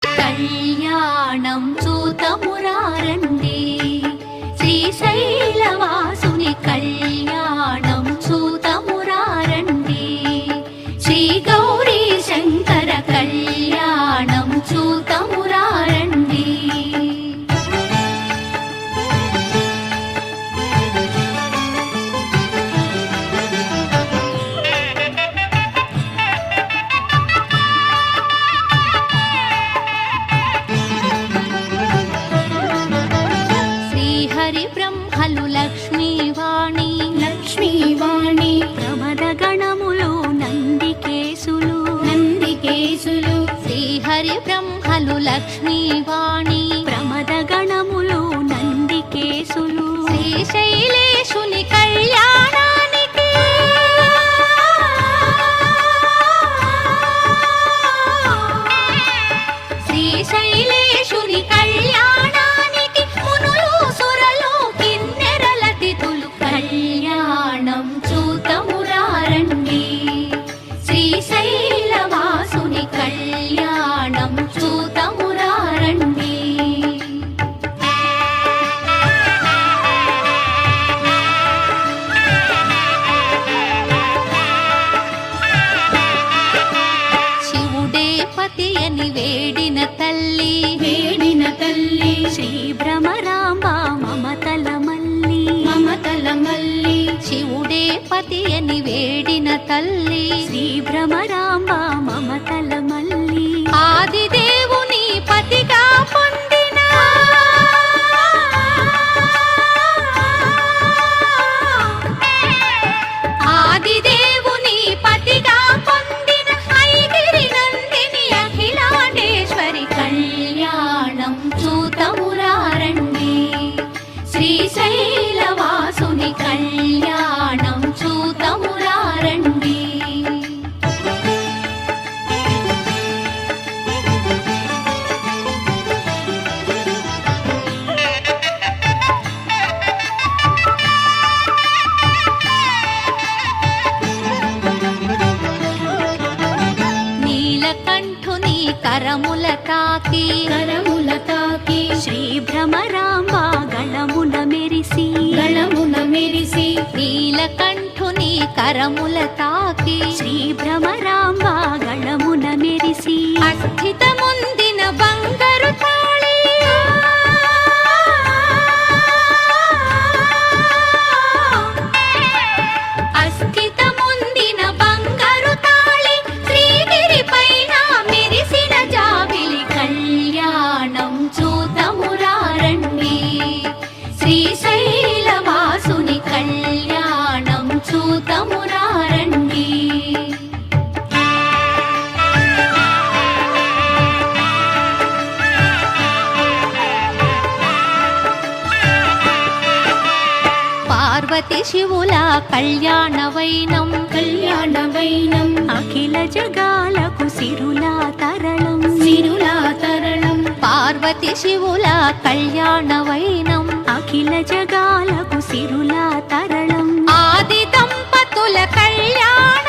కళ్యాణం చూతమురారండి శ్రీశైలవాసుని కళ్యాణం చూతమురారండి శ్రీ గౌరీ శంకర కళ్యాణం చూతమురారండి. బ్రహ్మలు లక్ష్మీవాణి లక్ష్మీవాణి ప్రమద గణములు నందికేశులు నందికేశులు శ్రీహరి బ్రహ్మలు లక్ష్మీవాణి ప్రమద గణములు నందికేశులు శ్రీశైలేశుని కళ్యాణానికి శ్రీశైలేశుని కళ్యాణానికి మునులు సురలు కళ్యాణం చూతమురారండి శ్రీశైలవాసుని కళ్యాణం చూతమురారండి. శివుడే పతి అని వేడిన తల్లి శ్రీ భ్రమరాంబ మమతల మల్లి శివుడే పతి అని వేడిన తల్లి శ్రీ భ్రమరాంబ మమతల మల్లి ఆదిదేవుని పతిగా పొందిన ఆదిదేవుని పతిగా పొందిన ఐగిరి నందిని అఖిలాండేశ్వరి కళ్యాణం చూతమురారండి శ్రీశైలవాసుని కళ్యాణం చూతమురారండి. నీలకంఠుని కరముల తాకి శ్రీ భ్రమరాంబ గళమున మెరిసి నీలకంఠుని కరముల తాకి శ్రీ భ్రమరాంబ గళమున మెరిసి అస్థితముందిన బంగారు తాళి అస్థితముందిన బంగారు తాళి శ్రీగిరి పైన మెరిసిన జాబిలి కళ్యాణం చూతమురారండి శ్రీశైలవాసుని కళ్యాణం చూతమురారండి. పార్వతి శివుల కళ్యాణవైనం అఖిల జగాలకు సిరులా తరళం పార్వతి శివుల కళ్యాణవైనం అఖిల జగాలకు సిరులా తరళం ఆది దంపతుల కళ్యాణ